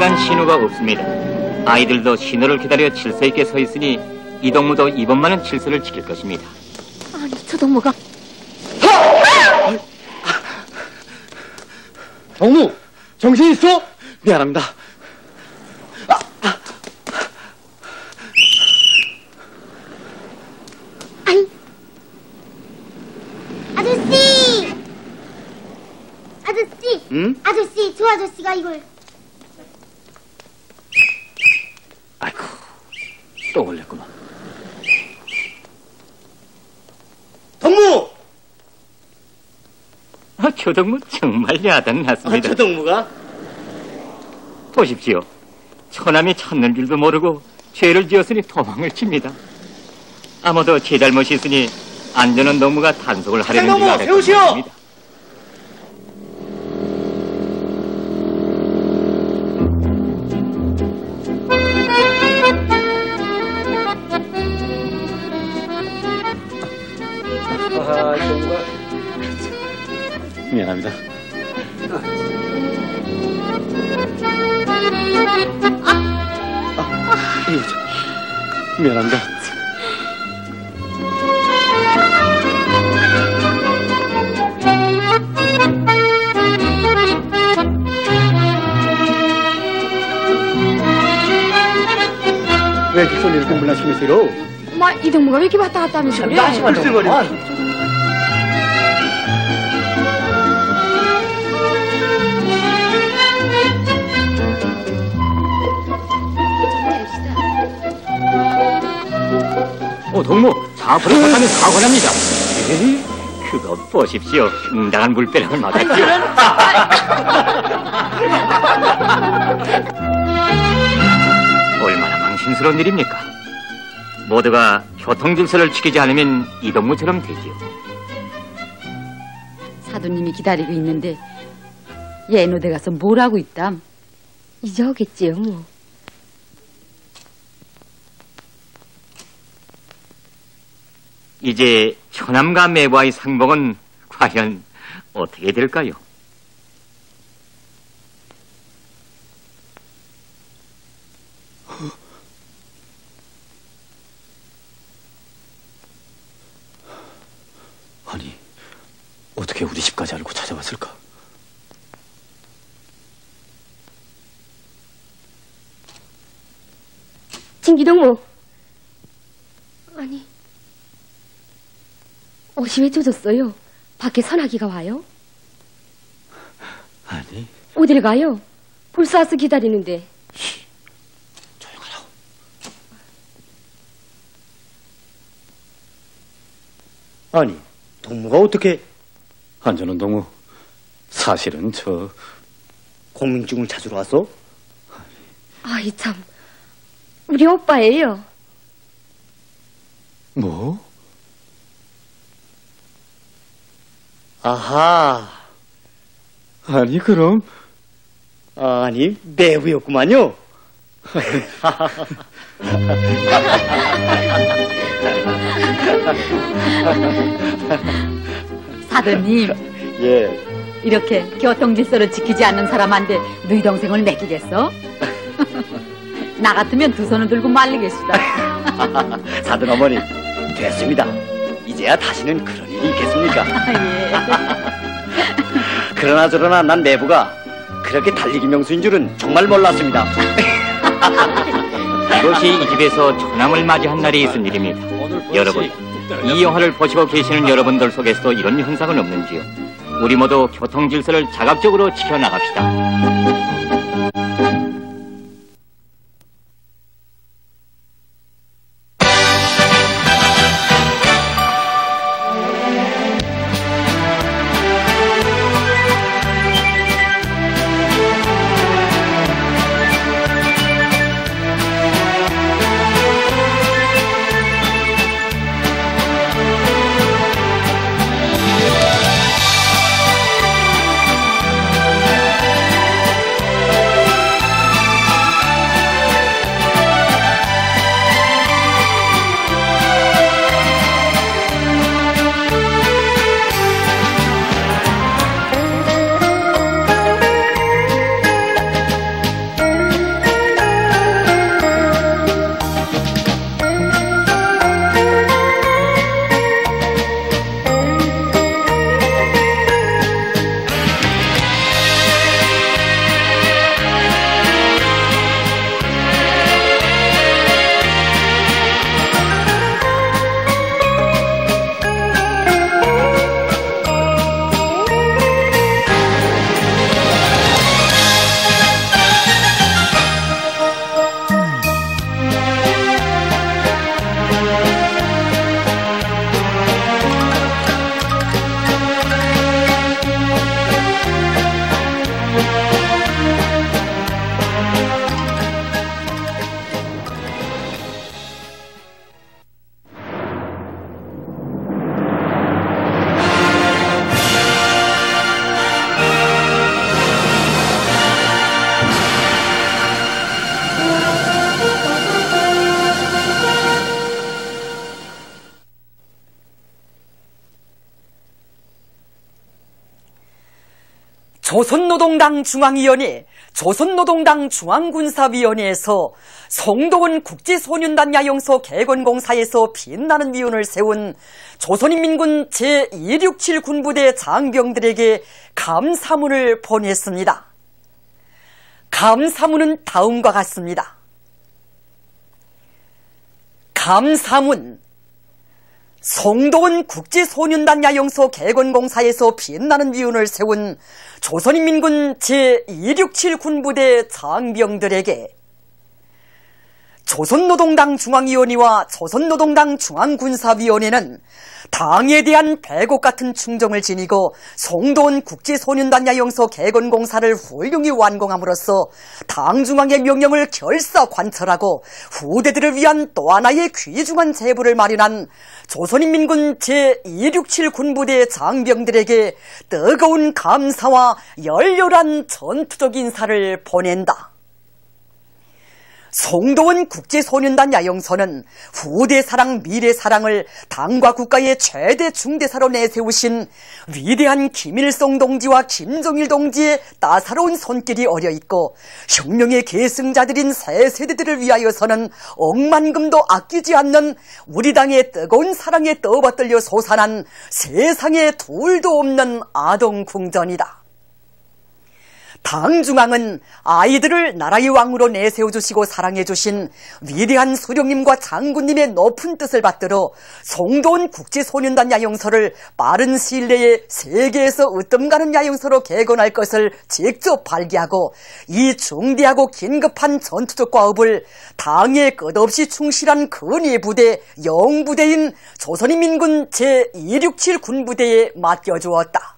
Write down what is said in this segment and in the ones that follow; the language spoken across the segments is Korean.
중단 신호가 없습니다. 아이들도 신호를 기다려 질서 있게 서 있으니 이동무도 이번만은 질서를 지킬 것입니다. 아니, 저 동무가... 동무, 정신 있어? 미안합니다. 아니. 아저씨! 아저씨! 응? 아저씨, 저 아저씨가 이걸... 아이고, 또 걸렸구만. 동무! 조동무 정말 야단났습니다. 조동무가? 보십시오. 처남이 찾는 줄도 모르고 죄를 지었으니 도망을 칩니다. 아무도 제 잘못이 있으니 안전한 동무가 단속을 하려는 줄 알았던 것입니다. 미안합니다. 미안합니다. 왜 뒷손 이렇게 물러시면서요? 이 동무가 왜 이렇게 왔다 갔다 하면서 그래? 글쎄 동무, 사포를 못하면 사고 납니다. 그거 보십시오. 응당한 물벼락을 맞았죠. 얼마나 망신스러운 일입니까? 모두가 교통질서를 지키지 않으면 이동무처럼 되지요. 사도님이 기다리고 있는데 얘는 어디 가서 뭘 하고 있담? 이제 오겠지요, 뭐. 이제 처남과 매부와의 상봉은 과연 어떻게 될까요? 아니, 어떻게 우리 집까지 알고 찾아왔을까? 진기동무. 아니, 옷이 왜 젖었어요? 밖에 선아기가 와요? 아니. 어딜 가요? 벌써 와서 기다리는데. 조용하라고. 아니, 동무가 어떻게... 안전한 동무, 사실은 저... 공민증을 찾으러 왔어? 아이 참, 우리 오빠예요. 뭐? 아하. 아니, 그럼? 아니, 매부였구만요. 사도님. 예. 이렇게 교통질서를 지키지 않는 사람한테 너희 동생을 맡기겠어? 나 같으면 두 손을 들고 말리겠수다. 사돈 어머니, 됐습니다. 이제야 다시는 그런 일이 있겠습니까? 예. 그러나 저러나 난 내부가 그렇게 달리기 명수인 줄은 정말 몰랐습니다. 이것이 이 집에서 처남을 맞이한 날이 있은 일입니다. 여러분, 이 영화를 보시고 계시는 여러분들 속에서도 이런 현상은 없는지요? 우리 모두 교통질서를 자각적으로 지켜나갑시다. 조선노동당 중앙위원회, 조선노동당 중앙군사위원회에서 송도원 국제소년단 야영소 개건공사에서 빛나는 위운을 세운 조선인민군 제267 군부대 장병들에게 감사문을 보냈습니다. 감사문은 다음과 같습니다. 감사문. 송도원 국제소년단 야영소 개건공사에서 빛나는 위운을 세운 조선인민군 제267 군부대 장병들에게 조선노동당 중앙위원회와 조선노동당 중앙군사위원회는 당에 대한 배곡 같은 충정을 지니고 송도원 국제소년단 야영소 개건공사를 훌륭히 완공함으로써 당 중앙의 명령을 결사 관철하고 후대들을 위한 또 하나의 귀중한 제보를 마련한 조선인민군 제267 군부대 장병들에게 뜨거운 감사와 열렬한 전투적 인사를 보낸다. 송도원 국제소년단 야영소는 후대사랑 미래사랑을 당과 국가의 최대 중대사로 내세우신 위대한 김일성 동지와 김정일 동지의 따사로운 손길이 어려있고 혁명의 계승자들인 새 세대들을 위하여서는 억만금도 아끼지 않는 우리 당의 뜨거운 사랑에 떠받들려 솟아난 세상에 둘도 없는 아동궁전이다. 당 중앙은 아이들을 나라의 왕으로 내세워주시고 사랑해주신 위대한 수령님과 장군님의 높은 뜻을 받들어 송도원 국제소년단 야영소를 빠른 시일 내에 세계에서 으뜸가는 야영소로 개건할 것을 직접 발기하고 이 중대하고 긴급한 전투적 과업을 당에 끝없이 충실한 근위 부대, 영부대인 조선인민군 제267 군부대에 맡겨주었다.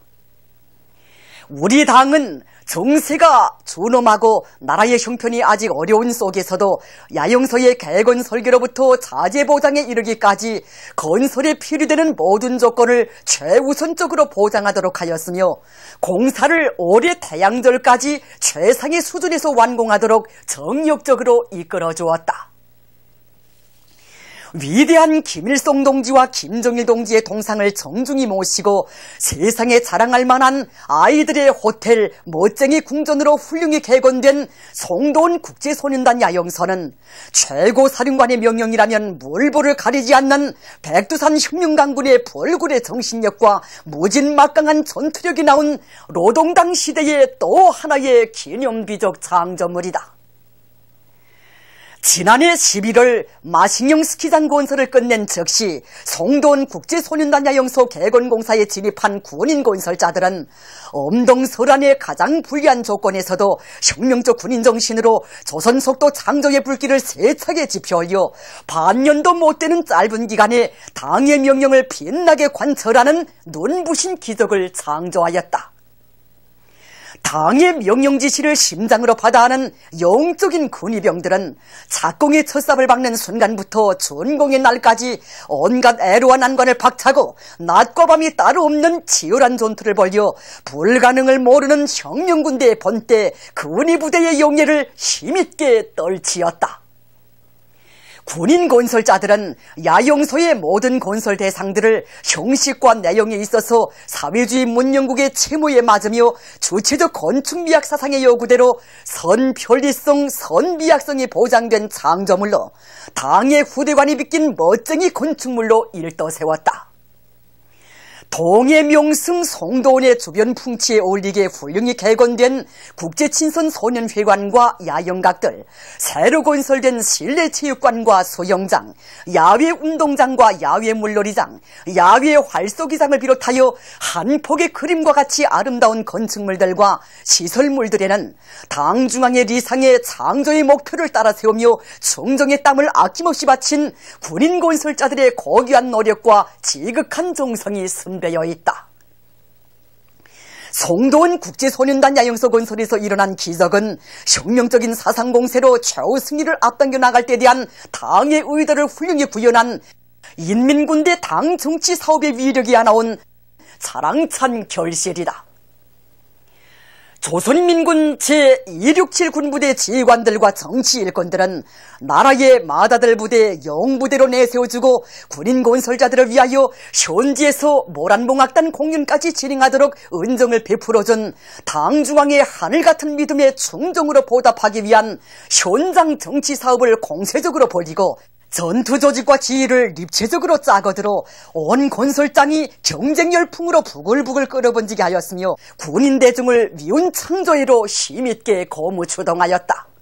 우리 당은 정세가 준엄하고 나라의 형편이 아직 어려운 속에서도 야영소의 개건 설계로부터 자재 보장에 이르기까지 건설에 필요되는 모든 조건을 최우선적으로 보장하도록 하였으며 공사를 올해 태양절까지 최상의 수준에서 완공하도록 정력적으로 이끌어 주었다. 위대한 김일성 동지와 김정일 동지의 동상을 정중히 모시고 세상에 자랑할 만한 아이들의 호텔 멋쟁이 궁전으로 훌륭히 개건된 송도원 국제소년단 야영소는 최고 사령관의 명령이라면 물보를 가리지 않는 백두산 혁명강군의 불굴의 정신력과 무진막강한 전투력이 나온 노동당 시대의 또 하나의 기념비적 장점물이다. 지난해 11월 마식령 스키장 건설을 끝낸 즉시 송도원 국제소년단 야영소 개건공사에 진입한 군인 건설자들은 엄동설안의 가장 불리한 조건에서도 혁명적 군인 정신으로 조선 속도 창조의 불길을 세차게 지펴올려 반년도 못 되는 짧은 기간에 당의 명령을 빛나게 관철하는 눈부신 기적을 창조하였다. 당의 명령 지시를 심장으로 받아하는 영적인 군의병들은 작공의 첫삽을 박는 순간부터 준공의 날까지 온갖 애로와 난관을 박차고 낮과 밤이 따로 없는 치열한 전투를 벌여 불가능을 모르는 혁명군대의 번때 군의부대의 용예를 힘있게 떨치었다. 군인 건설자들은 야영소의 모든 건설 대상들을 형식과 내용에 있어서 사회주의 문명국의 채무에 맞으며 주체적 건축미학 사상의 요구대로 선편리성, 선미학성이 보장된 창조물로 당의 후대관이 비낀 멋쟁이 건축물로 일떠세웠다. 동해 명승 송도원의 주변 풍치에 어울리게 훌륭히 개건된 국제친선 소년회관과 야영각들, 새로 건설된 실내체육관과 수영장, 야외 운동장과 야외 물놀이장, 야외 활쏘기장을 비롯하여 한 폭의 그림과 같이 아름다운 건축물들과 시설물들에는 당 중앙의 리상의 창조의 목표를 따라 세우며 충정의 땀을 아낌없이 바친 군인 건설자들의 고귀한 노력과 지극한 정성이 배어 있다. 송도원 국제소년단 야영소 건설에서 일어난 기적은 혁명적인 사상공세로 최후 승리를 앞당겨 나갈 때 대한 당의 의도를 훌륭히 구현한 인민군대 당 정치 사업의 위력이 하나온 자랑찬 결실이다. 조선인민군 제267 군부대 지휘관들과 정치 일꾼들은 나라의 마다들 부대 영부대로 내세워주고 군인 건설자들을 위하여 현지에서 모란봉악단 공연까지 진행하도록 은정을 베풀어준 당중앙의 하늘같은 믿음에 충정으로 보답하기 위한 현장 정치 사업을 공세적으로 벌이고 전투 조직과 지휘를 입체적으로 짜거들어 온 건설장이 경쟁 열풍으로 부글부글 끓어번지게 하였으며 군인 대중을 미운 창조회로 힘있게 거무추동하였다.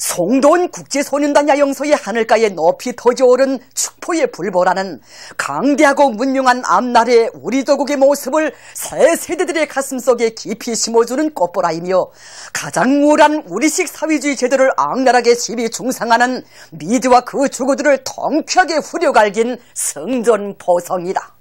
송도원 국제소년단 야영소의 하늘가에 높이 터져오른 축포의 불보라는 강대하고 문명한 앞날의 우리 조국의 모습을 새 세대들의 가슴속에 깊이 심어주는 꽃보라이며 가장 우월한 우리식 사회주의 제도를 악랄하게 시비 중상하는 미드와 그 주구들을 통쾌하게 후려갈긴 성전포성이다.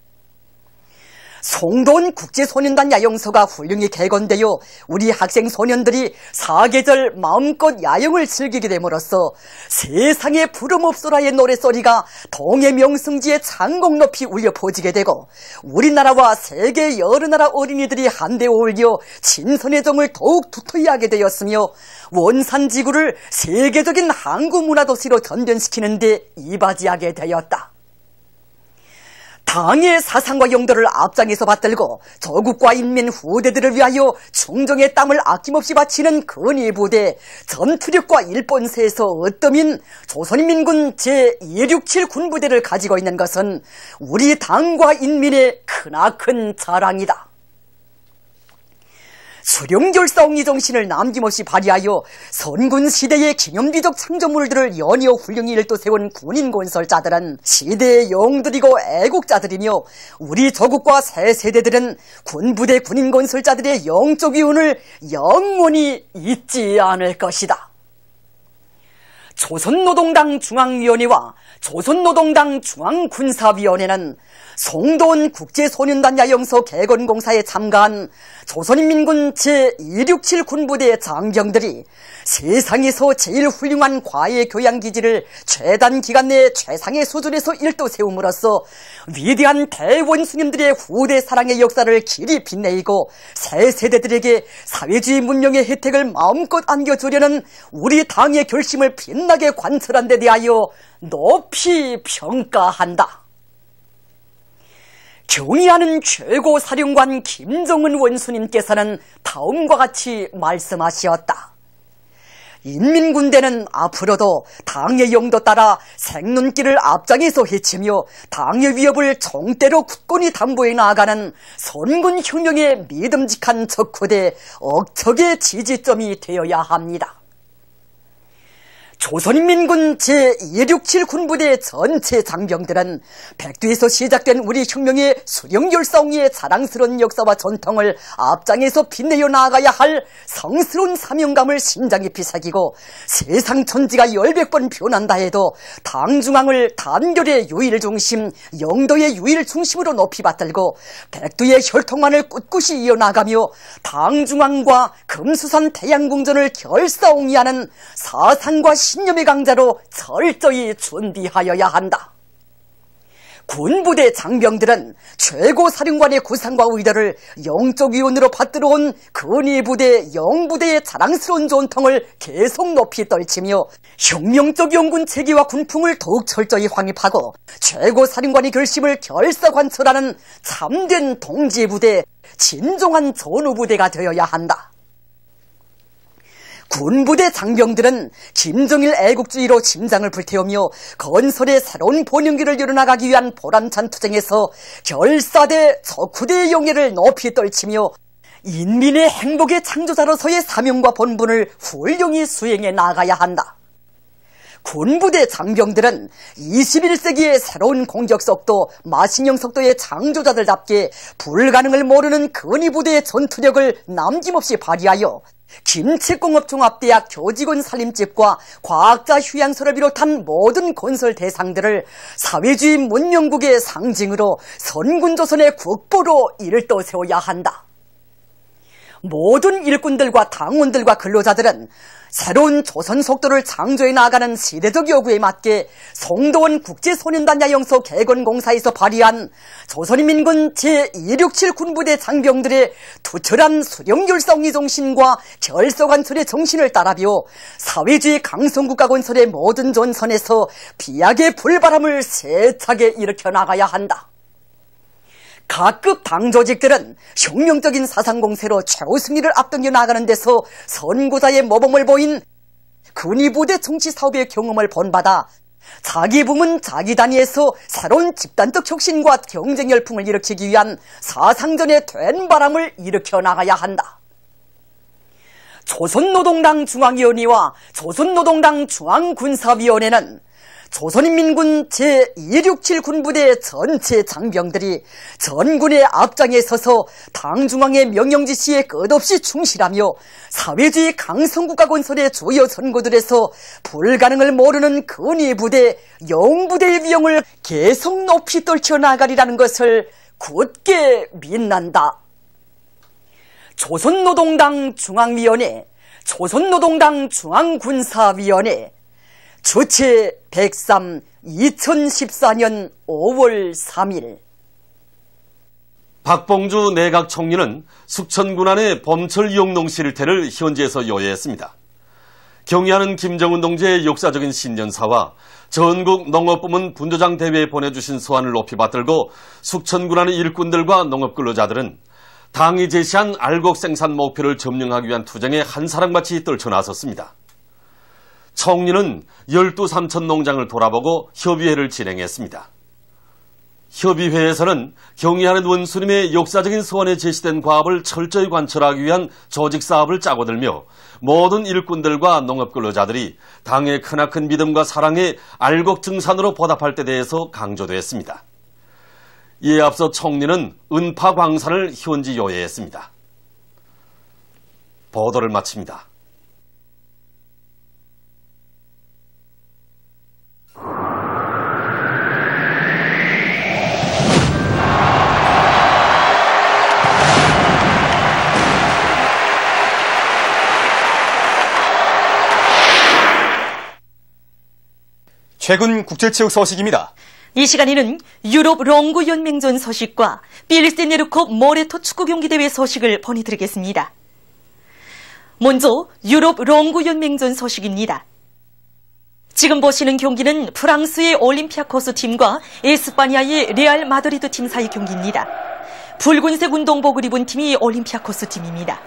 송도원 국제소년단 야영소가 훌륭히 개건되어 우리 학생 소년들이 사계절 마음껏 야영을 즐기게 됨으로써 세상에 부름없소라의 노랫소리가 동해 명승지의 창공 높이 울려 퍼지게 되고 우리나라와 세계 여러 나라 어린이들이 한데 어울려 친선의 정을 더욱 두터이 하게 되었으며 원산지구를 세계적인 항구문화도시로 전변시키는 데 이바지하게 되었다. 당의 사상과 용도를 앞장에서 받들고 조국과 인민 후대들을 위하여 충정의 땀을 아낌없이 바치는 근위부대 전투력과 일본세에서 어떠민 조선인민군 제267 군부대를 가지고 있는 것은 우리 당과 인민의 크나큰 자랑이다. 수령결사옹리 정신을 남김없이 발휘하여 선군시대의 기념비적 창조물들을 연이어 훌륭히 일도세운 군인건설자들은 시대의 영웅들이고 애국자들이며 우리 조국과 새 세대들은 군부대 군인건설자들의 영적 위운을 영원히 잊지 않을 것이다. 조선노동당 중앙위원회와 조선노동당 중앙군사위원회는 송도원 국제소년단 야영소 개건공사에 참가한 조선인민군 제267 군부대 장병들이 세상에서 제일 훌륭한 과외교양기지를 최단 기간 내 최상의 수준에서 일도 세움으로써 위대한 대원수님들의 후대 사랑의 역사를 길이 빛내이고 새 세대들에게 사회주의 문명의 혜택을 마음껏 안겨주려는 우리 당의 결심을 빛나게 관철한 데 대하여 높이 평가한다. 경의하는 최고사령관 김정은 원수님께서는 다음과 같이 말씀하시었다. 인민군대는 앞으로도 당의 영도 따라 생눈길을 앞장에서 헤치며 당의 위협을 정대로 굳건히 담보해 나아가는 선군혁명의 믿음직한 적후대 억척의 지지점이 되어야 합니다. 조선인민군 제267 군부대 전체 장병들은 백두에서 시작된 우리 혁명의 수령열사옹리의 자랑스러운 역사와 전통을 앞장에서 빛내어 나아가야 할 성스러운 사명감을 심장 깊이 새기고 세상 천지가 열백 번 변한다 해도 당중앙을 단결의 유일 중심, 영도의 유일 중심으로 높이 받들고 백두의 혈통만을 꿋꿋이 이어나가며 당중앙과 금수산 태양궁전을 결사옹리하는 사상과 신념의 강자로 철저히 준비하여야 한다. 군부대 장병들은 최고사령관의 구상과 의도를 영적 위원으로 받들어온 근위부대 영부대의 자랑스러운 전통을 계속 높이 떨치며 혁명적 영군 체계와 군풍을 더욱 철저히 확립하고 최고사령관의 결심을 결사관철하는 참된 동지부대, 진정한 전우부대가 되어야 한다. 군부대 장병들은 김정일 애국주의로 심장을 불태우며 건설의 새로운 번영기를 열어나가기 위한 보람찬 투쟁에서 결사대 적후대의 영예를 높이 떨치며 인민의 행복의 창조자로서의 사명과 본분을 훌륭히 수행해 나가야 한다. 군부대 장병들은 21세기의 새로운 공격 속도, 마신형 속도의 창조자들답게 불가능을 모르는 근위부대의 전투력을 남김없이 발휘하여 김치공업종합대학 교직원 살림집과 과학자 휴양소를 비롯한 모든 건설 대상들을 사회주의 문명국의 상징으로 선군조선의 국보로 일도 세워야 한다. 모든 일꾼들과 당원들과 근로자들은 새로운 조선 속도를 창조해 나가는 시대적 요구에 맞게 송도원 국제소년단 야영소 개건공사에서 발휘한 조선인민군 제267 군부대 장병들의 투철한 수령율성의 정신과 결속안철의 정신을 따라비워 사회주의 강성국가 건설의 모든 전선에서 비약의 불바람을 세차게 일으켜 나가야 한다. 각급 당 조직들은 혁명적인 사상공세로 최후 승리를 앞당겨 나가는 데서 선구자의 모범을 보인 근위부대 정치사업의 경험을 본받아 자기 부문 자기 단위에서 새로운 집단적 혁신과 경쟁 열풍을 일으키기 위한 사상전의 된 바람을 일으켜 나가야 한다. 조선노동당 중앙위원회와 조선노동당 중앙군사위원회는 조선인민군 제267 군부대 전체 장병들이 전군의 앞장에 서서 당 중앙의 명령지시에 끝없이 충실하며 사회주의 강성국가 건설의 주요 선거들에서 불가능을 모르는 근위부대, 영부대의 위용을 계속 높이 떨쳐나가리라는 것을 굳게 믿는다. 조선노동당 중앙위원회, 조선노동당 중앙군사위원회, 주체 103 2014년 5월 3일. 박봉주 내각 총리는 숙천군 안의 범철 용농 실태를 현지에서 요해했습니다. 경의하는 김정은 동지의 역사적인 신년사와 전국 농업부문 분조장 대회에 보내주신 소환을 높이 받들고 숙천군 안의 일꾼들과 농업근로자들은 당이 제시한 알곡 생산 목표를 점령하기 위한 투쟁에 한사람같이 떨쳐나섰습니다. 총리는 12삼천 농장을 돌아보고 협의회를 진행했습니다. 협의회에서는 경의하는 원수님의 역사적인 소원에 제시된 과업을 철저히 관철하기 위한 조직사업을 짜고 들며 모든 일꾼들과 농업근로자들이 당의 크나큰 믿음과 사랑에 알곡 증산으로 보답할 때 대해서 강조됐습니다. 이에 앞서 총리는 은파 광산을 현지 요해했습니다. 보도를 마칩니다. 최근 국제체육 소식입니다. 이 시간에는 유럽 롱구 연맹전 소식과 빌스네르컵 모레토 축구 경기대회 소식을 보내드리겠습니다. 먼저 유럽 롱구 연맹전 소식입니다. 지금 보시는 경기는 프랑스의 올림피아코스 팀과 에스파냐의 레알 마드리드 팀 사이 경기입니다. 붉은색 운동복을 입은 팀이 올림피아코스 팀입니다.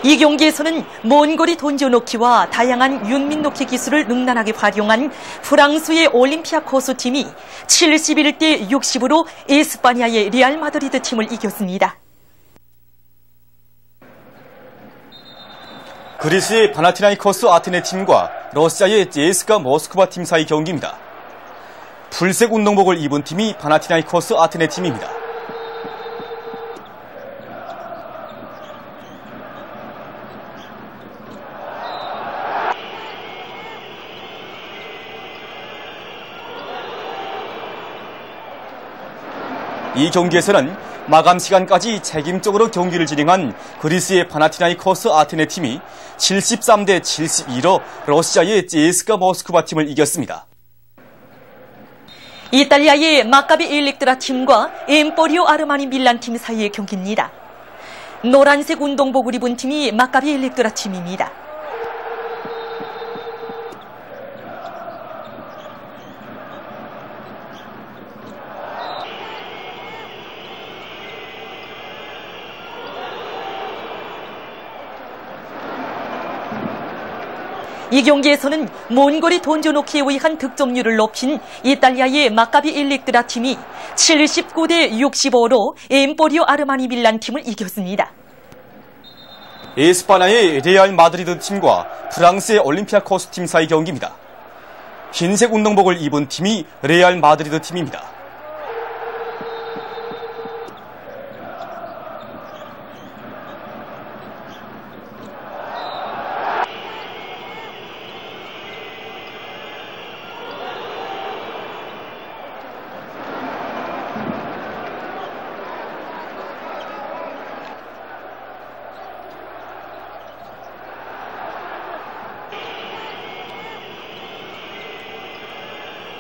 이 경기에서는 먼 거리 던져놓기와 다양한 윤민놓기 기술을 능란하게 활용한 프랑스의 올림피아코스 팀이 71대 60으로 에스파냐의 레알 마드리드 팀을 이겼습니다. 그리스의 파나티나이코스 아테네 팀과 러시아의 제스카 모스크바 팀 사이 경기입니다. 풀색 운동복을 입은 팀이 파나티나이코스 아테네 팀입니다. 이 경기에서는 마감 시간까지 책임적으로 경기를 진행한 그리스의 파나티나이코스 아테네 팀이 73대 72로 러시아의 제스카 모스크바 팀을 이겼습니다. 이탈리아의 마카비 엘렉트라 팀과 엠포리오 아르마니 밀란 팀 사이의 경기입니다. 노란색 운동복을 입은 팀이 마카비 엘렉트라 팀입니다. 이 경기에서는 먼거리 던져놓기에 의한 득점률을 높인 이탈리아의 마카비 엘렉트라 팀이 79대 65로 엠포리오 아르마니 밀란 팀을 이겼습니다. 에스파냐의 레알 마드리드 팀과 프랑스의 올림피아코스 팀 사이 경기입니다. 흰색 운동복을 입은 팀이 레알 마드리드 팀입니다.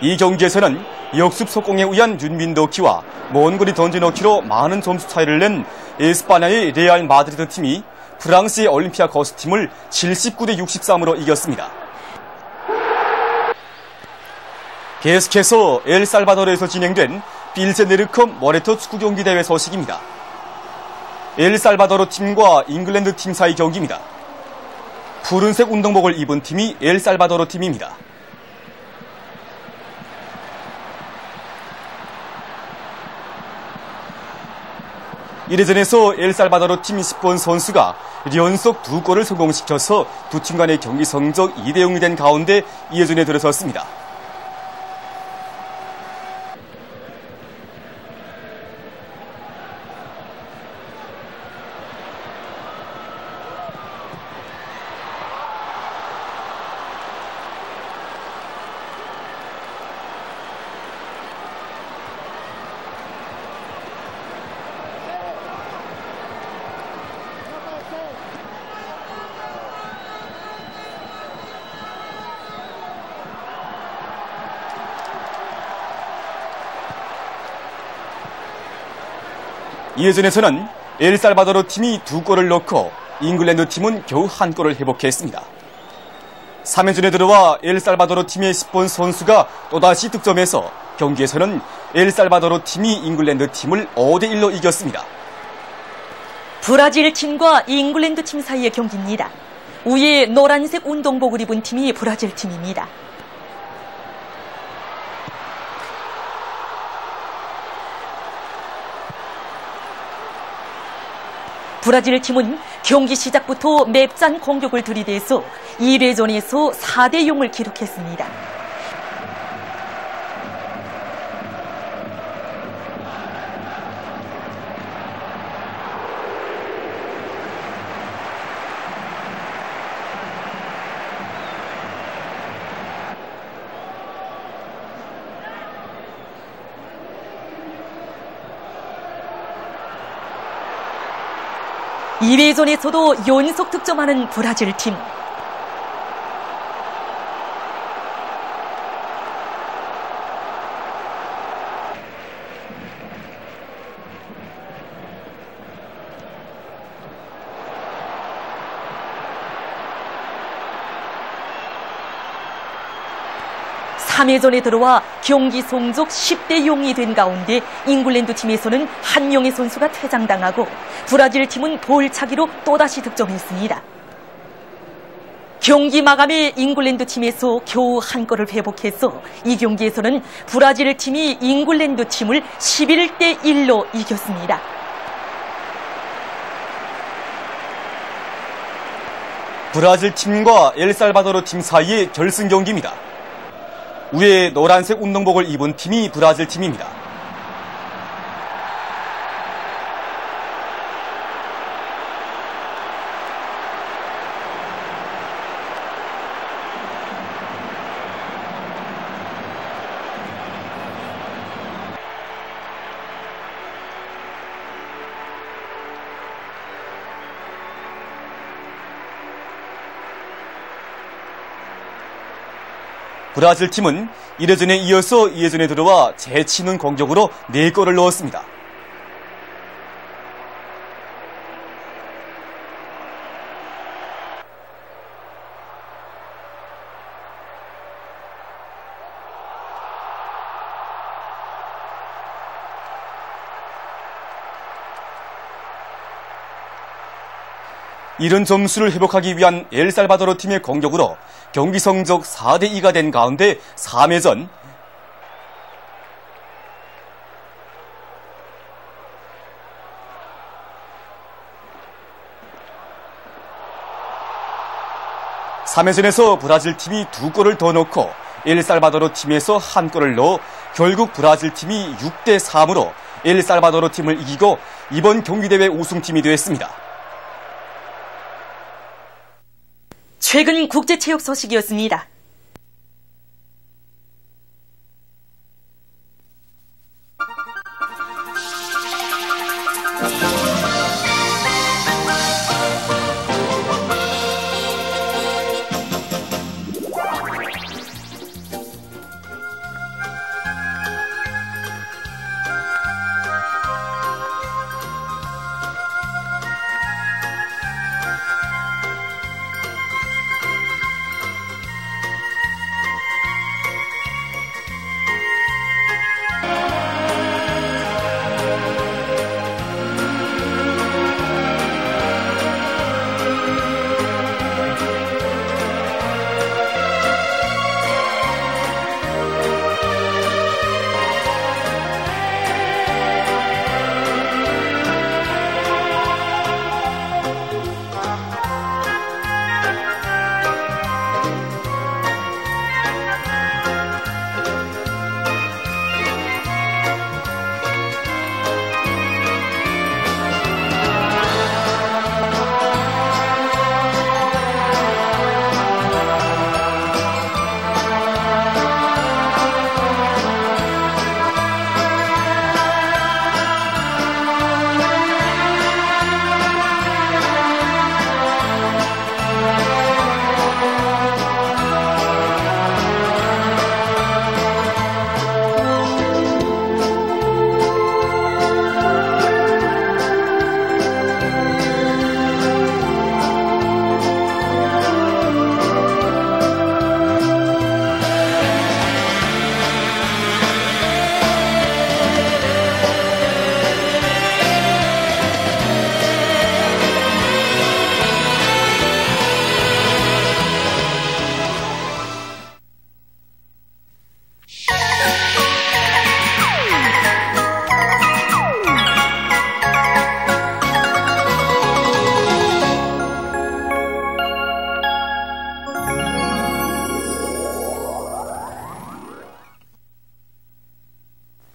이 경기에서는 역습 속공에 의한 윤민도키와 먼 거리 던져넣기로 많은 점수 차이를 낸 에스파냐의 레알 마드리드 팀이 프랑스의 올림피아코스 팀을 79대 63으로 이겼습니다. 계속해서 엘살바도르에서 진행된 빌세네르컵 모레토 축구 경기 대회 소식입니다. 엘살바도르 팀과 잉글랜드 팀 사이 경기입니다. 푸른색 운동복을 입은 팀이 엘살바도르 팀입니다. 이래전에서 엘살바도르 팀 10번 선수가 연속 2골을 성공시켜서 두 팀 간의 경기 성적 2대 0이 된 가운데 2회전에 들어섰습니다. 이회전에서는 엘살바도르 팀이 2골을 넣고 잉글랜드 팀은 겨우 1골을 회복했습니다. 3회전에 들어와 엘살바도르 팀의 10번 선수가 또다시 득점해서 경기에서는 엘살바도르 팀이 잉글랜드 팀을 5대 1로 이겼습니다. 브라질 팀과 잉글랜드 팀 사이의 경기입니다. 위에 노란색 운동복을 입은 팀이 브라질 팀입니다. 브라질 팀은 경기 시작부터 맵짠 공격을 들이대서 1회전에서 4대 0을 기록했습니다. 이회전에서도 연속 득점하는 브라질 팀. (3회전에) 들어와 경기 성적 10대 0이 된 가운데 잉글랜드 팀에서는 한 명의 선수가 퇴장당하고 브라질 팀은 볼차기로 또다시 득점했습니다. 경기 마감에 잉글랜드 팀에서 겨우 1골을 회복해서 이 경기에서는 브라질 팀이 잉글랜드 팀을 11대 1로 이겼습니다. 브라질 팀과 엘살바도르 팀 사이의 결승 경기입니다. 위에 노란색 운동복을 입은 팀이 브라질 팀입니다. 브라질 팀은 1회전에 이어서 2회전에 들어와 재치있는 공격으로 4골을 넣었습니다. 이런 점수를 회복하기 위한 엘살바도르 팀의 공격으로 경기 성적 4대 2가 된 가운데 3회전 (3회전에서) 브라질 팀이 2골을 더 넣고 엘살바도르 팀에서 1골을 넣어 결국 브라질 팀이 6대 3으로 엘살바도르 팀을 이기고 이번 경기대회 우승팀이 되었습니다. 최근 국제체육 소식이었습니다.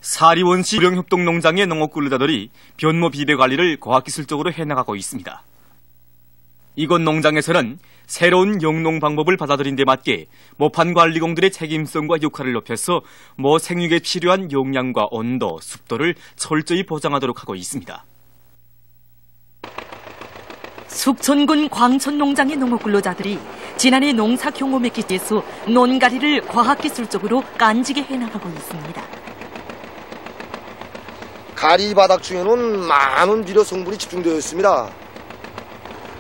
사리원시 유령협동농장의 농업근로자들이 변모 비배 관리를 과학기술적으로 해나가고 있습니다. 이곳 농장에서는 새로운 영농 방법을 받아들인 데 맞게 모판 관리공들의 책임성과 역할을 높여서 모 생육에 필요한 용량과 온도, 습도를 철저히 보장하도록 하고 있습니다. 숙천군 광천농장의 농업근로자들이 지난해 농사 경험에 기대서 논가리를 과학기술적으로 깐지게 해나가고 있습니다. 가리 바닥 중에는 많은 비료 성분이 집중되어 있습니다.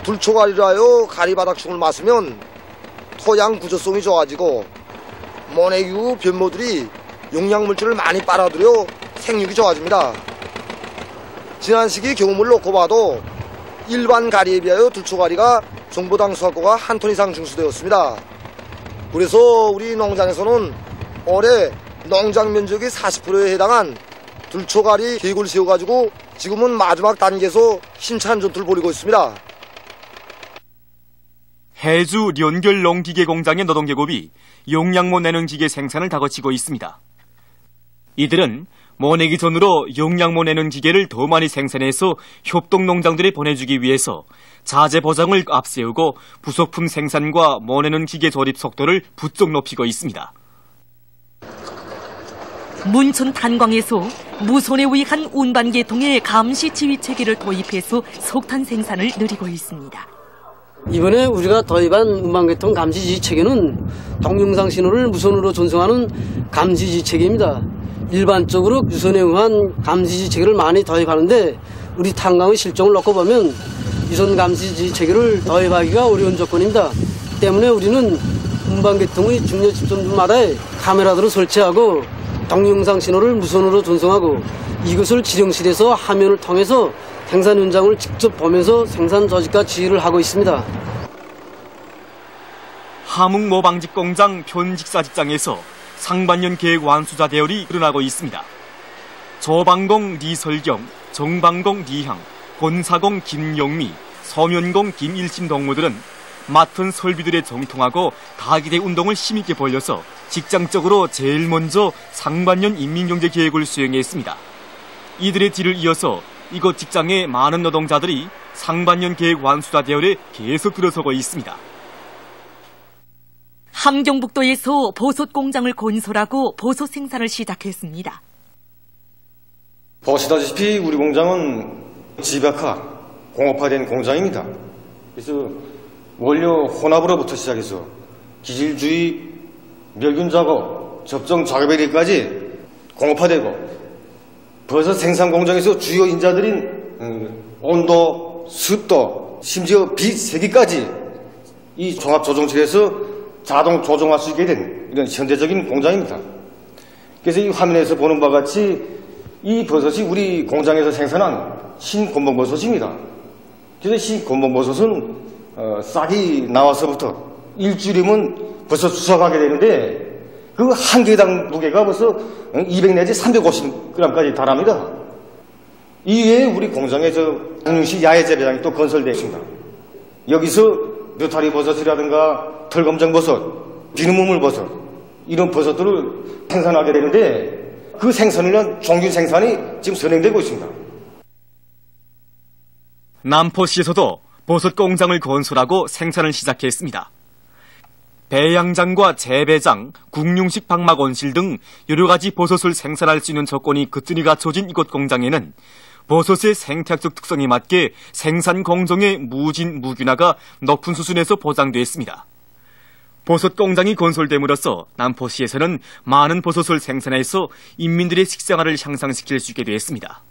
불초가리로 하여 가리 바닥충을 마시면 토양 구조성이 좋아지고 모내기 변모들이 용량물질을 많이 빨아들여 생육이 좋아집니다. 지난 시기 경험을 놓고 봐도 일반 가리에 비하여 불초가리가 정보당 수확고가 한 톤 이상 증수되었습니다. 그래서 우리 농장에서는 올해 농장 면적의 40%에 해당한 불초가리 계획을 세워가지고 지금은 마지막 단계에서 힘찬 전투를 벌이고 있습니다. 해주 연결 농기계 공장의 노동계급이 용량모 내는 기계 생산을 다거치고 있습니다. 이들은 모내기 전으로 용량모 내는 기계를 더 많이 생산해서 협동농장들에 보내주기 위해서 자재 보장을 앞세우고 부속품 생산과 모내는 기계 조립 속도를 부쩍 높이고 있습니다. 문천 탄광에서 무손에 의한 운반 계통의 감시 지휘 체계를 도입해서 석탄 생산을 늘리고 있습니다. 이번에 우리가 도입한 운반계통 감시지휘 체계는 동영상 신호를 무선으로 전송하는 감시지휘 체계입니다. 일반적으로 유선에 의한 감시지휘 체계를 많이 도입하는데 우리 탄광의 실정을 놓고 보면 유선 감시지휘 체계를 도입하기가 어려운 조건입니다. 때문에 우리는 운반계통의 중요 집점들마다에 카메라들을 설치하고 동영상 신호를 무선으로 전송하고 이것을 지령실에서 화면을 통해서 생산 현장을 직접 보면서 생산 조직과 지휘를 하고 있습니다. 함흥 모방직 공장 편직사 직장에서 상반년 계획 완수자 대열이 일어나고 있습니다. 조방공 리설경, 정방공 리향, 권사공 김영미, 서면공 김일신 동무들은 맡은 설비들에 정통하고 다기대 운동을 힘있게 벌려서 직장적으로 제일 먼저 상반년 인민경제 계획을 수행했습니다. 이들의 뒤를 이어서 이곳 직장의 많은 노동자들이 상반년 계획 완수자 대열에 계속 들어서고 있습니다. 함경북도에서 보솥 공장을 건설하고 보솥 생산을 시작했습니다. 보시다시피 우리 공장은 집약화, 공업화된 공장입니다. 그래서 원료 혼합으로부터 시작해서 기질주의, 멸균 작업, 접종 작업에 대해까지 공업화되고 버섯 생산 공장에서 주요 인자들인 온도, 습도, 심지어 빛, 세기까지 이 종합 조종실에서 자동 조종할 수 있게 된 이런 현대적인 공장입니다. 그래서 이 화면에서 보는 바와 같이 이 버섯이 우리 공장에서 생산한 신곤봉버섯입니다. 그래서 신곤봉버섯은 싹이 나와서부터 일주일이면 버섯 수확하게 되는데 그 한 개당 무게가 벌써 200 내지 350g까지 달합니다. 이외에 우리 공장에 응용식 야외 재배장이 또 건설되어 있습니다. 여기서 느타리 버섯이라든가 털검정 버섯, 비누무물 버섯 이런 버섯들을 생산하게 되는데 그 생산을 위한 종균 생산이 지금 선행되고 있습니다. 남포시에서도 버섯 공장을 건설하고 생산을 시작했습니다. 배양장과 재배장, 국융식 방막 온실 등 여러 가지 버섯을 생산할 수 있는 조건이 그뜬히 갖춰진 이곳 공장에는 버섯의 생태학적 특성에 맞게 생산 공정의 무진, 무균화가 높은 수준에서 보장됐습니다. 버섯 공장이 건설됨으로써 남포시에서는 많은 버섯을 생산해서 인민들의 식생활을 향상시킬 수 있게 됐습니다.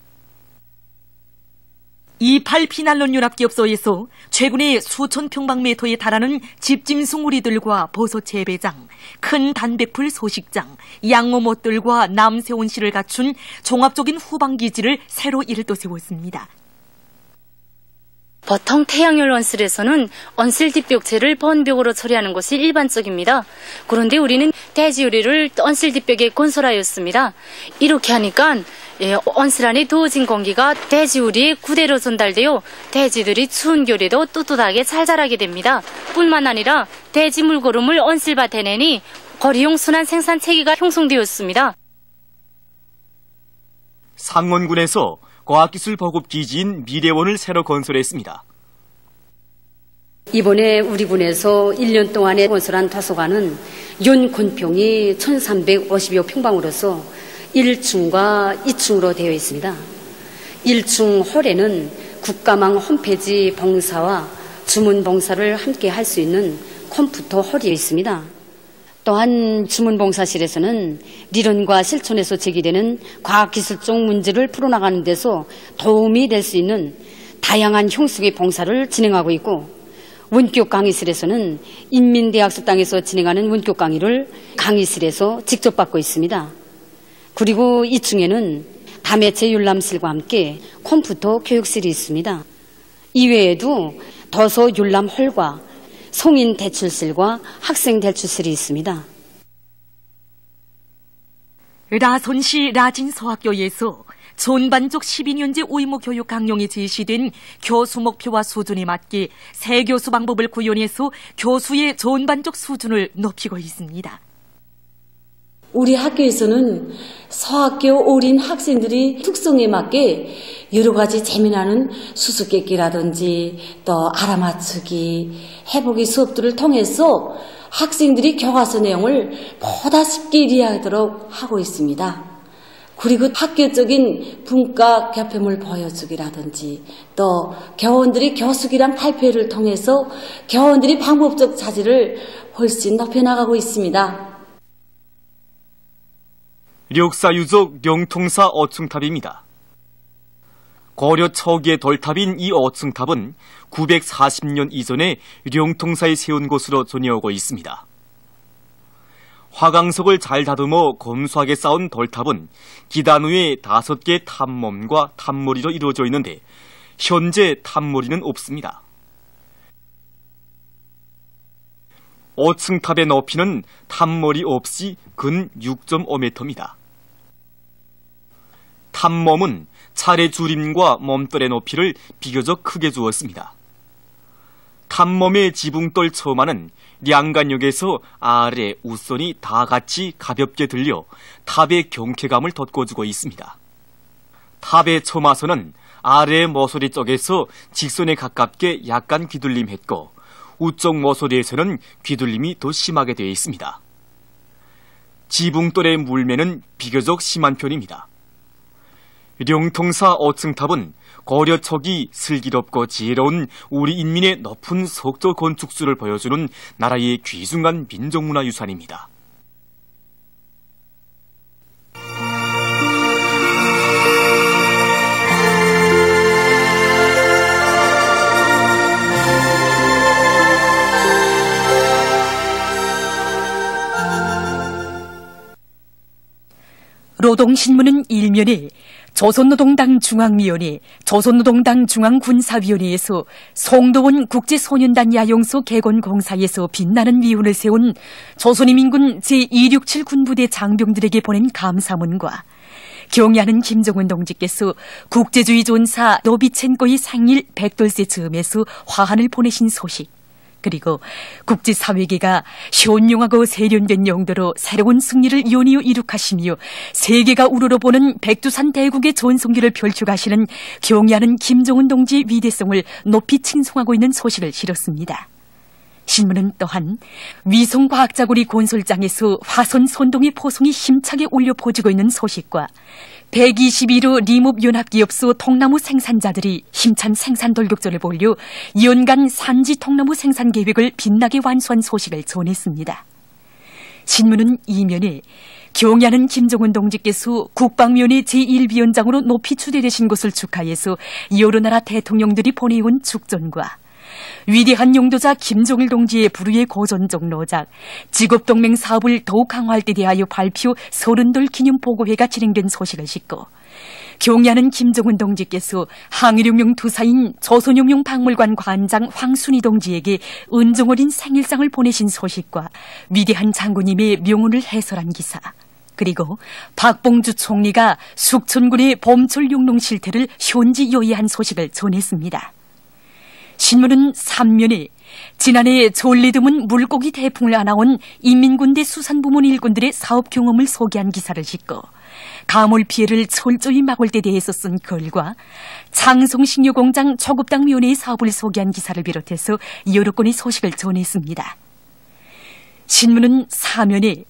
28 피난론 연합기업소에서 최근에 수천 평방미터에 달하는 집짐승 우리들과 버섯 재배장, 큰 단백풀 소식장, 양어못들과 남새온실을 갖춘 종합적인 후방기지를 새로 일도 세웠습니다. 보통 태양열 온실에서는 온실 뒷벽체를 번벽으로 처리하는 것이 일반적입니다. 그런데 우리는 대지유리를 온실 뒷벽에 건설하였습니다. 이렇게 하니까 온실 안에 더워진 공기가 대지유리에 그대로 전달되어 대지들이 추운 겨울에도 떳떳하게 잘 자라게 됩니다. 뿐만 아니라 대지 물고름을 온실밭에 내니 거리용 순환 생산 체계가 형성되었습니다. 상원군에서 과학기술 보급 기지인 미래원을 새로 건설했습니다. 이번에 우리 군에서 1년 동안에 건설한 도서관은 연건평이 1350여 평방으로서 1층과 2층으로 되어 있습니다. 1층 홀에는 국가망 홈페이지 봉사와 주문 봉사를 함께 할 수 있는 컴퓨터 홀이 있습니다. 또한 주문봉사실에서는理論과 실천에서 제기되는 과학기술적 문제를 풀어나가는 데서 도움이 될 수 있는 다양한 형식의 봉사를 진행하고 있고, 원격 강의실에서는 인민대학습당에서 진행하는 원격 강의를 강의실에서 직접 받고 있습니다. 그리고 2층에는 다매체 열람실과 함께 컴퓨터 교육실이 있습니다. 이외에도 도서 열람홀과 성인 대출실과 학생 대출실이 있습니다. 라손시 라진서학교에서 전반적 12년제 의무 교육 강령이 제시된 교수 목표와 수준에 맞게 새 교수 방법을 구현해서 교수의 전반적 수준을 높이고 있습니다. 우리 학교에서는 서학교 어린 학생들이 특성에 맞게 여러 가지 재미나는 수수께끼라든지 또 알아맞추기, 해보기 수업들을 통해서 학생들이 교과서 내용을 보다 쉽게 이해하도록 하고 있습니다. 그리고 학교적인 분과 교표물 보여주기라든지 또 교원들이 교수기란 발표를 통해서 교원들이 방법적 자질을 훨씬 높여나가고 있습니다. 력사유적 영통사 어층탑입니다. 고려 초기의 돌탑인 이 어층탑은 940년 이전에 령통사에 세운 곳으로 전해오고 있습니다. 화강석을 잘 다듬어 검소하게 쌓은 돌탑은 기단 위에 5개의 탑몸과 탑머리로 이루어져 있는데 현재 탑머리는 없습니다. 어층탑의 높이는 탑머리 없이 근 6.5m입니다. 탑몸은 차례 줄임과 몸돌의 높이를 비교적 크게 주었습니다. 탑몸의 지붕돌 처마는 량간역에서 아래 우선이 다 같이 가볍게 들려 탑의 경쾌감을 돋궈주고 있습니다. 탑의 처마선은 아래 모서리 쪽에서 직선에 가깝게 약간 귀둘림했고 우쪽 모서리에서는 귀둘림이 더 심하게 되어 있습니다. 지붕돌의 물매는 비교적 심한 편입니다. 령통사 어층탑은 고려 초기 슬기롭고 지혜로운 우리 인민의 높은 석조 건축수를 보여주는 나라의 귀중한 민족문화유산입니다. 노동신문은 일면에 조선노동당 중앙위원회, 조선노동당 중앙군사위원회에서 송도원 국제소년단 야영소 개건공사에서 빛나는 위훈을 세운 조선인민군 제267 군부대 장병들에게 보낸 감사문과 경애하는 김정은 동지께서 국제주의 존사 노비첸코의 생일 100돌세 즈음에서 화환을 보내신 소식, 그리고 국제사회계가 현명하고 세련된 용도로 새로운 승리를 연이어 이룩하시며 세계가 우러러보는 백두산 대국의 전성기를 펼쳐가시는 경애하는 김정은 동지의 위대성을 높이 칭송하고 있는 소식을 실었습니다. 신문은 또한 위성과학자고리 건설장에서 화성 선동의 포송이 힘차게 울려 퍼지고 있는 소식과 121호 리몹연합기업소 통나무 생산자들이 힘찬 생산 돌격전을 벌여 연간 산지 통나무 생산 계획을 빛나게 완수한 소식을 전했습니다. 신문은 이면에 경애하는 김정은 동지께서 국방위원회 제1위원장으로 높이 추대되신 것을 축하해서 여러 나라 대통령들이 보내온 축전과 위대한 용도자 김정일 동지의 불후의 고전적 노작, 직업동맹 사업을 더욱 강화할 때 대하여 발표 30돌 기념보고회가 진행된 소식을 싣고 경애하는 김정은 동지께서 항일용령 투사인 조선용령 박물관 관장 황순희 동지에게 은정어린 생일상을 보내신 소식과 위대한 장군님의 명언을 해설한 기사, 그리고 박봉주 총리가 숙천군의 봄철 용농 실태를 현지 요의한 소식을 전했습니다. 신문은 3면에 지난해 졸리 드문 물고기 태풍을 안아온 인민군대 수산부문 일꾼들의 사업 경험을 소개한 기사를 싣고 가물 피해를 철저히 막을 데 대해서 쓴 글과 장송식료공장 초급당위원회의 사업을 소개한 기사를 비롯해서 여러 건의 소식을 전했습니다. 신문은 사면에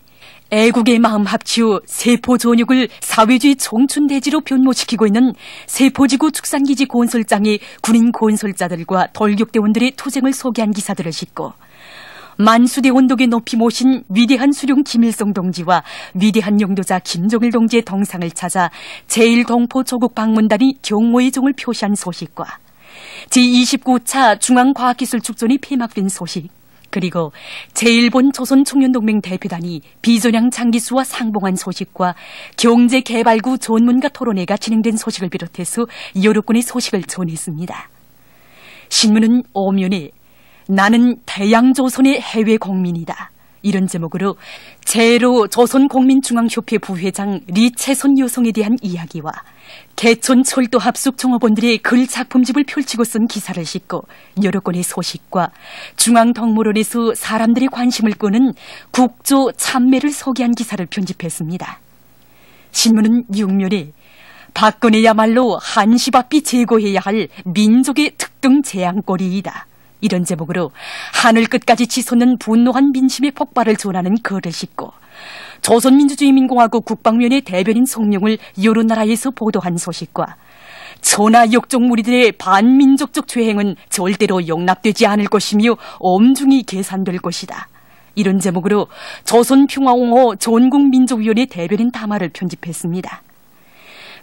애국의 마음 합치어 세포 전역을 사회주의 청춘대지로 변모시키고 있는 세포지구 축산기지 건설장의 군인 건설자들과 돌격대원들의 투쟁을 소개한 기사들을 싣고 만수대 원독에 높이 모신 위대한 수령 김일성 동지와 위대한 영도자 김정일 동지의 동상을 찾아 제1동포 조국 방문단이 경모의 종을 표시한 소식과 제29차 중앙과학기술축전이 폐막된 소식, 그리고 제1본 조선청년동맹 대표단이 비전향 장기수와 상봉한 소식과 경제개발구 전문가 토론회가 진행된 소식을 비롯해서 여러 건의 소식을 전했습니다. 신문은 오면에 나는 대양조선의 해외 국민이다, 이런 제목으로 제1호 조선국민중앙협회 부회장 리채선 여성에 대한 이야기와 개천 철도 합숙 종업원들의 글 작품집을 펼치고 쓴 기사를 싣고 여러 건의 소식과 중앙덕물원에서 사람들의 관심을 끄는 국조 참매를 소개한 기사를 편집했습니다. 신문은 6면에 박근혜야말로 한시바삐 제거해야 할 민족의 특등 재앙거리이다, 이런 제목으로 하늘 끝까지 치솟는 분노한 민심의 폭발을 전하는 글을 싣고 조선민주주의민공화국 국방위원회 대변인 성명을 여러 나라에서 보도한 소식과 천하 역적 무리들의 반민족적 죄행은 절대로 용납되지 않을 것이며 엄중히 계산될 것이다, 이런 제목으로 조선평화옹호 전국민족위원회 대변인 담화를 편집했습니다.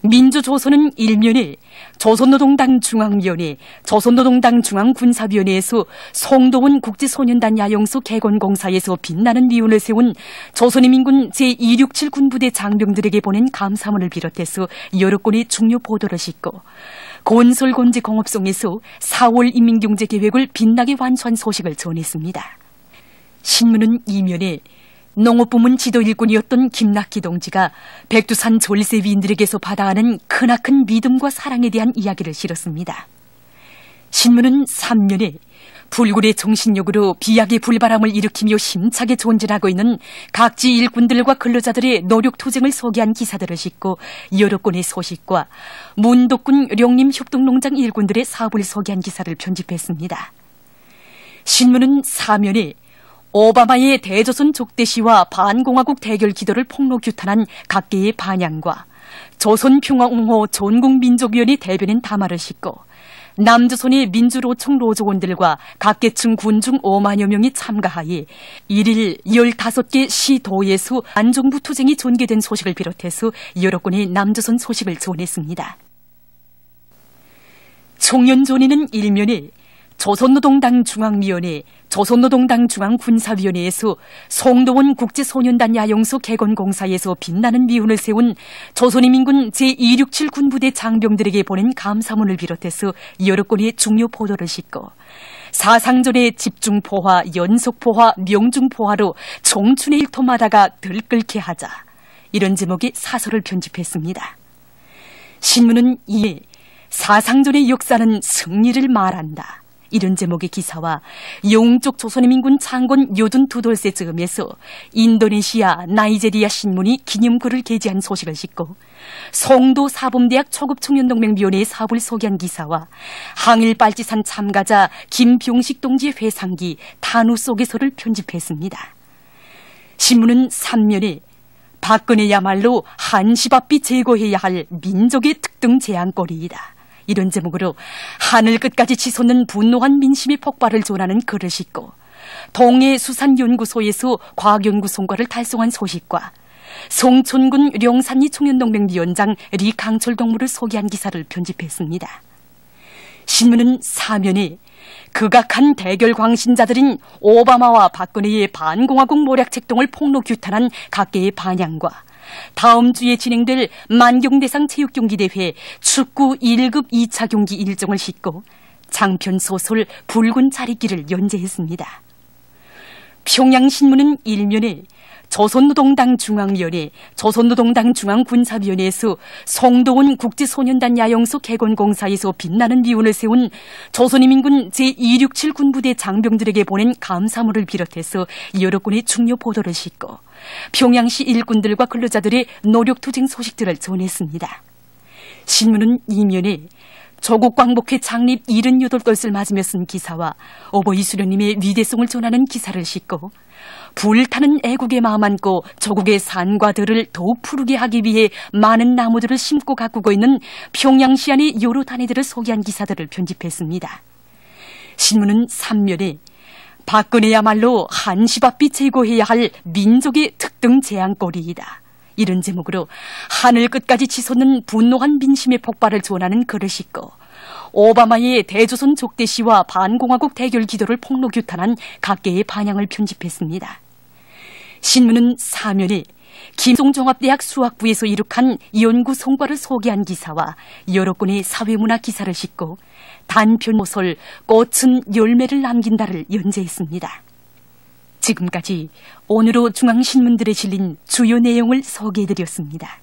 민주조선은 1면에 조선노동당 중앙위원회, 조선노동당 중앙군사위원회에서 송도원 국제소년단 야영소 개건공사에서 빛나는 미운을 세운 조선인민군 제267 군부대 장병들에게 보낸 감사문을 비롯해서 여러 건의 중요 보도를 싣고 건설곤지공업성에서 4월 인민경제계획을 빛나게 완수한 소식을 전했습니다. 신문은 2면에 농업부문 지도 일꾼이었던 김낙희 동지가 백두산 졸세 위인들에게서 받아하는 크나큰 믿음과 사랑에 대한 이야기를 실었습니다. 신문은 3면에 불굴의 정신력으로 비약의 불바람을 일으키며 힘차게 존재하고 있는 각지 일꾼들과 근로자들의 노력 투쟁을 소개한 기사들을 싣고 여러 건의 소식과 문덕군 령림협동농장 일꾼들의 사업을 소개한 기사를 편집했습니다. 신문은 4면에 오바마의 대조선 족대시와 반공화국 대결 기도를 폭로 규탄한 각계의 반향과 조선평화옹호 전국민족위원회 대변인 담화를 싣고 남조선의 민주로총 로조원들과 각계층 군중 5만여 명이 참가하여 1일 15개 시도에서 안정부 투쟁이 전개된 소식을 비롯해서 여러 건의 남조선 소식을 전했습니다. 총연존의는 1면에 조선노동당 중앙위원회, 조선노동당 중앙군사위원회에서 송도원 국제소년단 야영소 개건공사에서 빛나는 미운을 세운 조선인민군 제267 군부대 장병들에게 보낸 감사문을 비롯해서 여러 건의 중요 보도를 싣고 사상전의 집중포화, 연속포화, 명중포화로 청춘의 일터마다가 들끓게 하자, 이런 제목의 사설을 편집했습니다. 신문은 이에 사상전의 역사는 승리를 말한다, 이런 제목의 기사와 영쪽 조선인민군 창건 요든 두돌세 즈음에서 인도네시아, 나이제리아 신문이 기념글을 게재한 소식을 싣고 송도 사범대학 초급청년동맹위원회의 사업을 소개한 기사와 항일 빨치산 참가자 김병식 동지의 회상기 탄우 속에서를 편집했습니다. 신문은 3면에 박근혜야말로 한시바삐 제거해야 할 민족의 특등 재앙거리이다, 이런 제목으로 하늘 끝까지 치솟는 분노한 민심의 폭발을 전하는 글을 싣고 동해수산연구소에서 과학연구 성과를 달성한 소식과 송촌군 령산리 청년동맹위원장 리강철 동무를 소개한 기사를 편집했습니다. 신문은 사면에 극악한 대결 광신자들인 오바마와 박근혜의 반공화국 모략책동을 폭로 규탄한 각계의 반향과 다음 주에 진행될 만경대상 체육경기대회 축구 1급 2차 경기 일정을 싣고 장편 소설 붉은 자리길을 연재했습니다. 평양신문은 1면에 조선노동당 중앙위원회, 조선노동당 중앙군사위원회에서 송도원 국제소년단 야영소 개건공사에서 빛나는 미운을 세운 조선인민군 제267 군부대 장병들에게 보낸 감사문을 비롯해서 여러 건의 중요 보도를 싣고 평양시 일꾼들과 근로자들의 노력투쟁 소식들을 전했습니다. 신문은 이면에 조국광복회 창립 78돌을 맞으며 쓴 기사와 어버이 수령님의 위대성을 전하는 기사를 싣고 불타는 애국의 마음 안고 조국의 산과들을 더욱 푸르게 하기 위해 많은 나무들을 심고 가꾸고 있는 평양시 안의 여러 단위들을 소개한 기사들을 편집했습니다. 신문은 3면에 박근혜야말로 한시바삐 제거해야 할 민족의 특등 재앙거리이다. 이런 제목으로 하늘 끝까지 치솟는 분노한 민심의 폭발을 전하는 글을 싣고 오바마의 대조선 족대시와 반공화국 대결 기도를 폭로규탄한 각계의 반향을 편집했습니다. 신문은 4면에 김송종합대학 수학부에서 이룩한 연구 성과를 소개한 기사와 여러 건의 사회문화 기사를 싣고 단편모설 꽃은 열매를 남긴다를 연재했습니다. 지금까지 오늘로 중앙신문들에 실린 주요 내용을 소개해드렸습니다.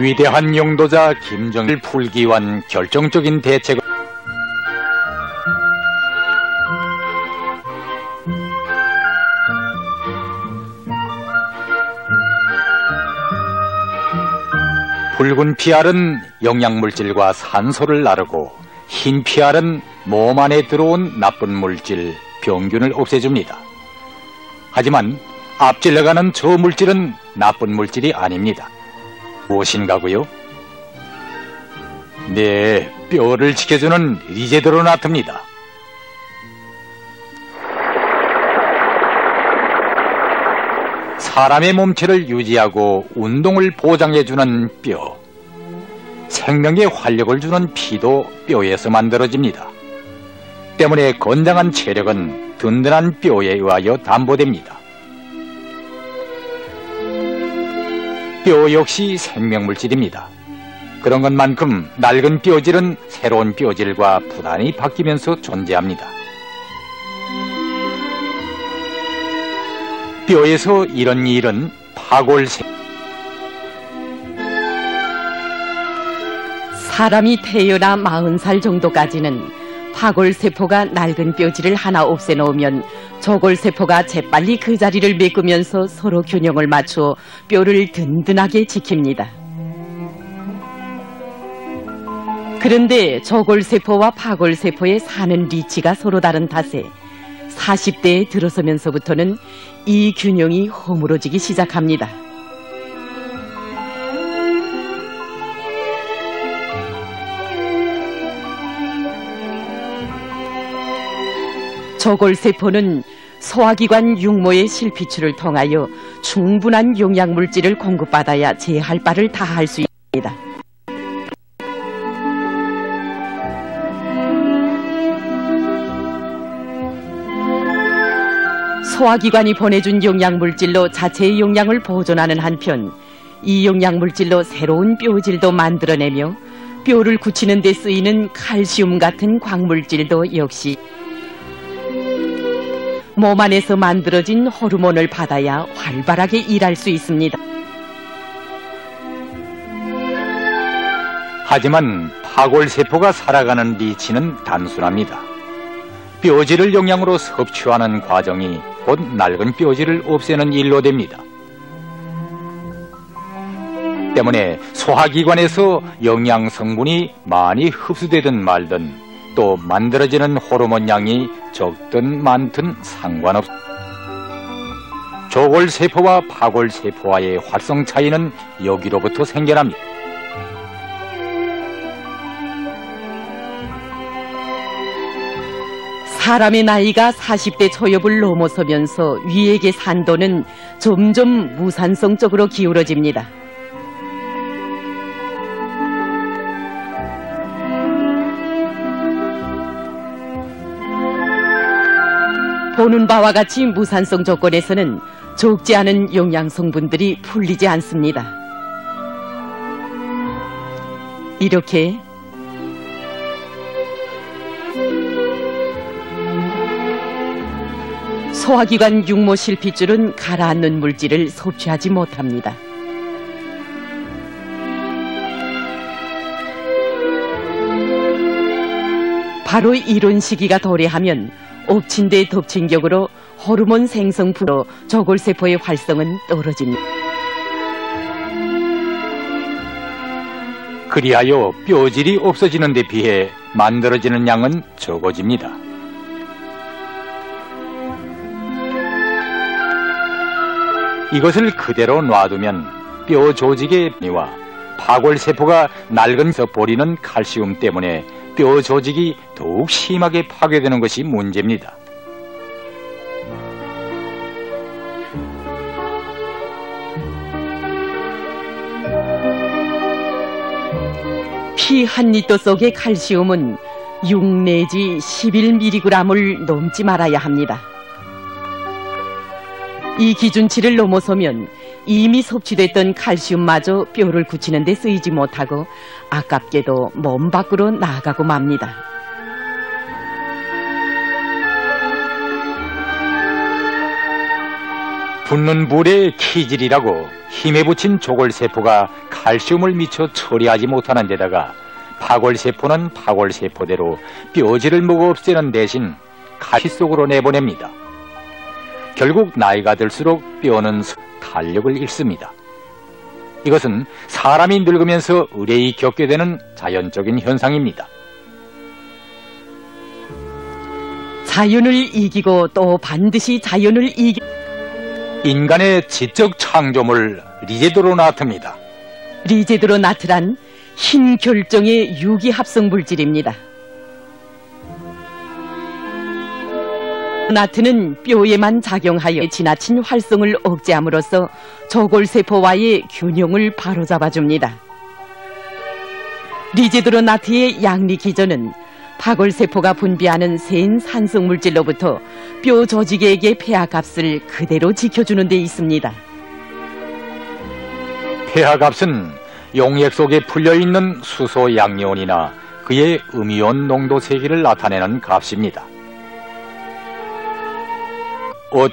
위대한 용도자 김정일을 풀기 위한 결정적인 대책을 붉은 피알은 영양물질과 산소를 나르고 흰 피알은 몸 안에 들어온 나쁜 물질, 병균을 없애줍니다. 하지만 앞질러가는 저 물질은 나쁜 물질이 아닙니다. 무엇인가고요? 네, 뼈를 지켜주는 리제드로 나섭니다. 사람의 몸체를 유지하고 운동을 보장해주는 뼈. 생명에 활력을 주는 피도 뼈에서 만들어집니다. 때문에 건강한 체력은 든든한 뼈에 의하여 담보됩니다. 뼈 역시 생명물질입니다. 그런 것만큼 낡은 뼈질은 새로운 뼈질과 부단히 바뀌면서 존재합니다. 뼈에서 이런 일은 사람이 태어나 40살 정도까지는 파골세포가 낡은 뼈질을 하나 없애놓으면 저골세포가 재빨리 그 자리를 메꾸면서 서로 균형을 맞추어 뼈를 든든하게 지킵니다. 그런데 저골세포와 파골세포의 사는 리치가 서로 다른 탓에 40대에 들어서면서부터는 이 균형이 허물어지기 시작합니다. 저골세포는 소화기관 육모의 실피출을 통하여 충분한 영양물질을 공급받아야 제 할 바를 다 할 수 있습니다. 소화기관이 보내준 영양물질로 자체의 영양을 보존하는 한편 이 영양물질로 새로운 뼈질도 만들어내며 뼈를 굳히는 데 쓰이는 칼슘 같은 광물질도 역시 몸 안에서 만들어진 호르몬을 받아야 활발하게 일할 수 있습니다. 하지만 파골세포가 살아가는 리치는 단순합니다. 뼈질을 영양으로 섭취하는 과정이 곧 낡은 뼈질을 없애는 일로 됩니다. 때문에 소화기관에서 영양 성분이 많이 흡수되든 말든 또 만들어지는 호르몬 양이 적든 많든 상관없습니다. 조골세포와 파골세포와의 활성 차이는 여기로부터 생겨납니다. 사람의 나이가 40대 초엽을 넘어서면서 위액의 산도는 점점 무산성 쪽으로 기울어집니다. 보는 바와 같이 무산성 조건에서는 적지 않은 영양 성분들이 풀리지 않습니다. 이렇게 소화기관 육모 실핏줄은 가라앉는 물질을 섭취하지 못합니다. 바로 이런 시기가 도래하면 엎친 데 덮친 격으로 호르몬 생성부로 조골세포의 활성은 떨어집니다. 그리하여 뼈질이 없어지는 데 비해 만들어지는 양은 적어집니다. 이것을 그대로 놔두면 뼈 조직의 변이와 파골세포가 낡은서 버리는 칼슘 때문에 뼈 조직이 더욱 심하게 파괴되는 것이 문제입니다. 피 한 리터 속의 칼슘은 6 내지 11mg을 넘지 말아야 합니다. 이 기준치를 넘어서면 이미 섭취됐던 칼슘마저 뼈를 굳히는 데 쓰이지 못하고 아깝게도 몸 밖으로 나가고 맙니다. 붓는 불의 키질이라고 힘에 붙인 조골세포가 칼슘을 미처 처리하지 못하는 데다가 파골세포는 파골세포대로 뼈질을 먹어 없애는 대신 가시 속으로 내보냅니다. 결국 나이가 들수록 뼈는 탄력을 잃습니다. 이것은 사람이 늙으면서 의뢰이 겪게 되는 자연적인 현상입니다. 자연을 이기고 또 반드시 자연을 인간의 지적 창조물 리제드로나트입니다. 리제드로나트란 흰 결정의 유기합성 물질입니다. 나트는 뼈에만 작용하여 지나친 활성을 억제함으로써 조골세포와의 균형을 바로잡아줍니다. 리제드로나트의 양리 기전은 파골세포가 분비하는 센 산성물질로부터 뼈 조직에게 폐하값을 그대로 지켜주는 데 있습니다. 폐하값은 용액 속에 풀려있는 수소 양이온이나 그의 음이온 농도 세기를 나타내는 값입니다. 옷,